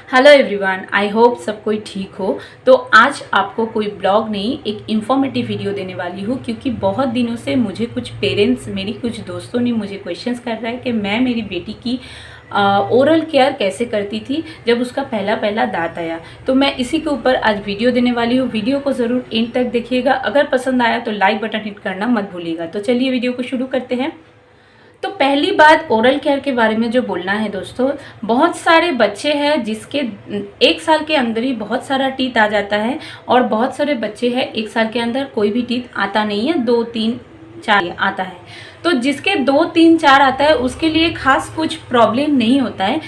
Hello everyone, I hope सब कोई ठीक हो। तो आज आपको कोई ब्लॉग नहीं, एक इन्फॉर्मेटिव वीडियो देने वाली हूँ, क्योंकि बहुत दिनों से मुझे कुछ पेरेंट्स, मेरी कुछ दोस्तों ने मुझे क्वेश्चंस कर रहा है कि मैं मेरी बेटी की ओरल केयर कैसे करती थी जब उसका पहला दांत आया। तो मैं इसी के ऊपर आज वीडियो देने वाली हूँ। वीडियो को ज़रूर एंड तक देखिएगा। अगर पसंद आया तो लाइक बटन हिट करना मत भूलिएगा। तो चलिए वीडियो को शुरू करते हैं। तो पहली बात ओरल केयर के बारे में जो बोलना है दोस्तों, बहुत सारे बच्चे हैं जिसके 1 साल के अंदर ही बहुत सारा टीथ आ जाता है, और बहुत सारे बच्चे हैं 1 साल के अंदर कोई भी टीथ आता नहीं है, 2 3 4 आता है। तो जिसके 2 3 4 आता है उसके लिए खास कुछ प्रॉब्लम नहीं होता है।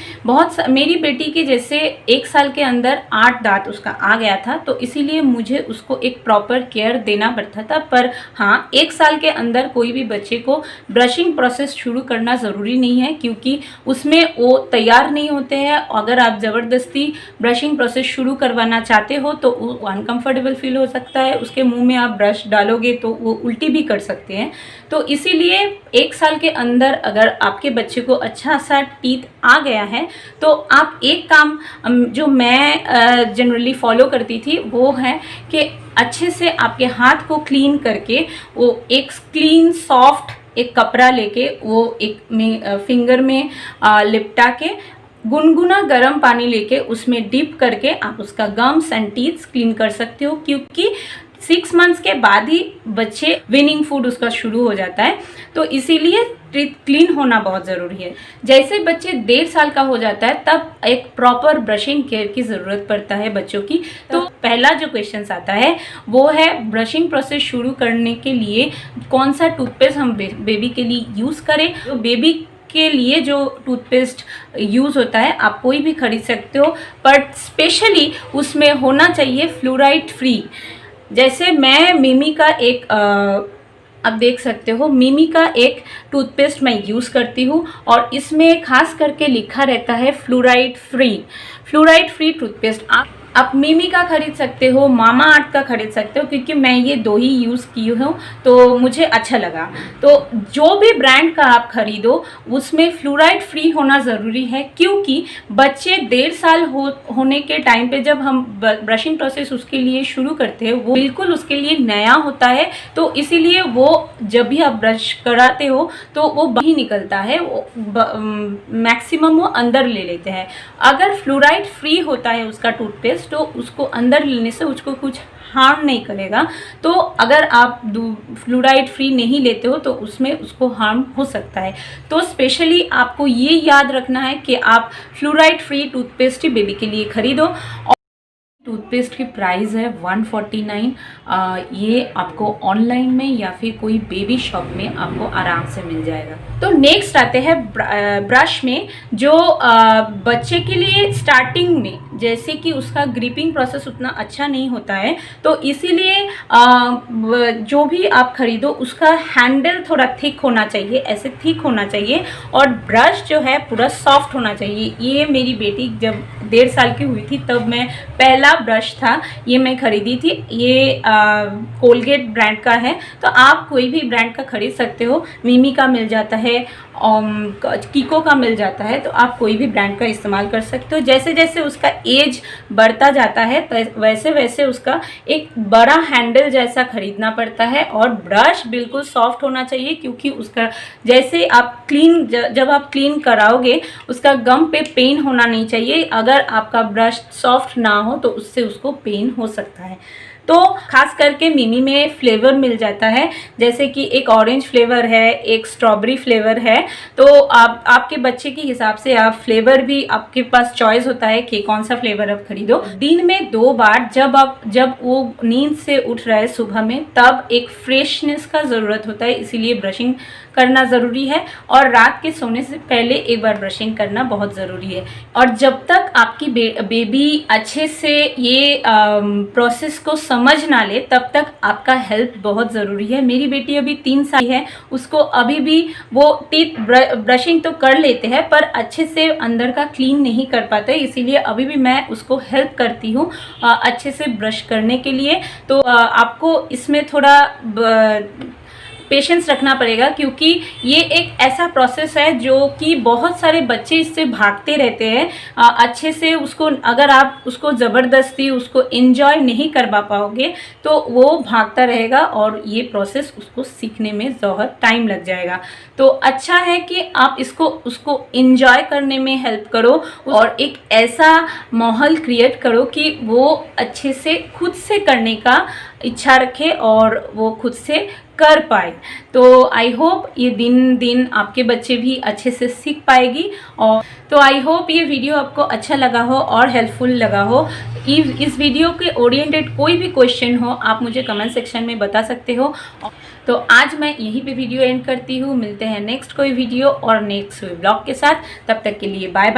मेरी बेटी के जैसे 1 साल के अंदर 8 दांत उसका आ गया था, तो इसीलिए मुझे उसको एक प्रॉपर केयर देना पड़ता था। पर हाँ, 1 साल के अंदर कोई भी बच्चे को ब्रशिंग प्रोसेस शुरू करना ज़रूरी नहीं है, क्योंकि उसमें वो तैयार नहीं होते हैं। अगर आप ज़बरदस्ती ब्रशिंग प्रोसेस शुरू करवाना चाहते हो तो वो अनकम्फर्टेबल फील हो सकता है। उसके मुंह में आप ब्रश डालोगे तो वो उल्टी भी कर सकते हैं। तो इसीलिए 1 साल के अंदर अगर आपके बच्चे को अच्छा सा टीथ आ गया है तो आप एक काम जो मैं जनरली फॉलो करती थी वो है कि अच्छे से आपके हाथ को क्लीन करके वो एक क्लीन सॉफ्ट एक कपड़ा लेके वो एक फिंगर में लिपटा के गुनगुना गर्म पानी लेके उसमें डिप करके आप उसका गम्स एंड टीथ क्लीन कर सकते हो, क्योंकि 6 मंथ्स के बाद ही बच्चे विनिंग फूड उसका शुरू हो जाता है। तो इसीलिए टीथ क्लीन होना बहुत ज़रूरी है। जैसे बच्चे 1.5 साल का हो जाता है तब एक प्रॉपर ब्रशिंग केयर की ज़रूरत पड़ता है बच्चों की। तो पहला जो क्वेश्चन आता है वो है ब्रशिंग प्रोसेस शुरू करने के लिए कौन सा टूथपेस्ट हम बेबी के लिए यूज़ करें। तो बेबी के लिए जो टूथपेस्ट यूज़ होता है आप कोई भी खरीद सकते हो, बट स्पेशली उसमें होना चाहिए फ्लोराइड फ्री। जैसे मैं मिमी का एक आप देख सकते हो, मिमी का एक टूथपेस्ट मैं यूज़ करती हूँ और इसमें खास करके लिखा रहता है फ्लोराइड फ्री टूथपेस्ट। आप मिमी का खरीद सकते हो, मामा अर्थ का खरीद सकते हो, क्योंकि मैं ये 2 ही यूज़ की हूँ तो मुझे अच्छा लगा। तो जो भी ब्रांड का आप खरीदो उसमें फ्लोराइड फ्री होना ज़रूरी है, क्योंकि बच्चे 1.5 साल होने के टाइम पे जब हम ब्रशिंग प्रोसेस उसके लिए शुरू करते हैं वो बिल्कुल उसके लिए नया होता है। तो इसीलिए वो जब भी आप ब्रश कराते हो तो वो बाहर निकलता है, मैक्सिमम वो अंदर ले लेते हैं। अगर फ्लोराइड फ्री होता है उसका टूथपेस्ट तो उसको अंदर लेने से उसको कुछ हार्म नहीं करेगा। तो अगर आप फ्लोराइड फ्री नहीं लेते हो तो उसमें उसको हार्म हो सकता है। तो स्पेशली आपको ये याद रखना है कि आप फ्लोराइड फ्री टूथपेस्ट ही बेबी के लिए खरीदो। टूथपेस्ट की प्राइस है 149। ये आपको ऑनलाइन में या फिर कोई बेबी शॉप में आपको आराम से मिल जाएगा। तो नेक्स्ट आते हैं ब्रश में, जो बच्चे के लिए स्टार्टिंग में जैसे कि उसका ग्रिपिंग प्रोसेस उतना अच्छा नहीं होता है, तो इसीलिए जो भी आप खरीदो उसका हैंडल थोड़ा थिक होना चाहिए, ऐसे थिक होना चाहिए, और ब्रश जो है पूरा सॉफ्ट होना चाहिए। ये मेरी बेटी जब 1.5 साल की हुई थी तब मैं पहला ब्रश था ये मैं खरीदी थी। ये कोलगेट ब्रांड का है, तो आप कोई भी ब्रांड का खरीद सकते हो। मिमी का मिल जाता है, कीको का मिल जाता है, तो आप कोई भी ब्रांड का इस्तेमाल कर सकते हो। जैसे जैसे उसका एज बढ़ता जाता है तो वैसे वैसे उसका एक बड़ा हैंडल जैसा खरीदना पड़ता है, और ब्रश बिल्कुल सॉफ्ट होना चाहिए, क्योंकि उसका जैसे आप जब आप क्लीन कराओगे उसका गम पे पेन होना नहीं चाहिए। अगर आपका ब्रश सॉफ्ट ना हो तो उससे उसको पेन हो सकता है। तो खास करके मिमी में फ्लेवर मिल जाता है, जैसे कि एक ऑरेंज फ्लेवर है, एक स्ट्रॉबेरी फ्लेवर है। तो आप आपके बच्चे के हिसाब से आप फ्लेवर भी आपके पास चॉइस होता है कि कौन सा फ्लेवर आप खरीदो। दिन में 2 बार जब वो नींद से उठ रहा है सुबह में तब एक फ्रेशनेस का ज़रूरत होता है, इसीलिए ब्रशिंग करना ज़रूरी है, और रात के सोने से पहले एक बार ब्रशिंग करना बहुत ज़रूरी है। और जब तक आपकी बेबी अच्छे से ये प्रोसेस को समझ ना ले तब तक आपका हेल्प बहुत ज़रूरी है। मेरी बेटी अभी 3 साल है, उसको अभी भी वो टीथ ब्रशिंग तो कर लेते हैं पर अच्छे से अंदर का क्लीन नहीं कर पाते, इसीलिए अभी भी मैं उसको हेल्प करती हूँ अच्छे से ब्रश करने के लिए। तो आपको इसमें थोड़ा पेशेंस रखना पड़ेगा, क्योंकि ये एक ऐसा प्रोसेस है जो कि बहुत सारे बच्चे इससे भागते रहते हैं। अच्छे से उसको अगर आप उसको ज़बरदस्ती उसको एंजॉय नहीं करवा पाओगे तो वो भागता रहेगा और ये प्रोसेस उसको सीखने में बहुत टाइम लग जाएगा। तो अच्छा है कि आप इसको उसको एंजॉय करने में हेल्प करो और एक ऐसा माहौल क्रिएट करो कि वो अच्छे से खुद से करने का इच्छा रखे और वो खुद से कर पाए। तो आई होप ये दिन दिन आपके बच्चे भी अच्छे से सीख पाएगी। और तो आई होप ये वीडियो आपको अच्छा लगा हो और हेल्पफुल लगा हो। इस वीडियो के ओरिएंटेड कोई भी क्वेश्चन हो आप मुझे कमेंट सेक्शन में बता सकते हो। तो आज मैं यहीं पे वीडियो एंड करती हूँ। मिलते हैं नेक्स्ट कोई वीडियो और नेक्स्ट ब्लॉग के साथ। तब तक के लिए बाय बाय।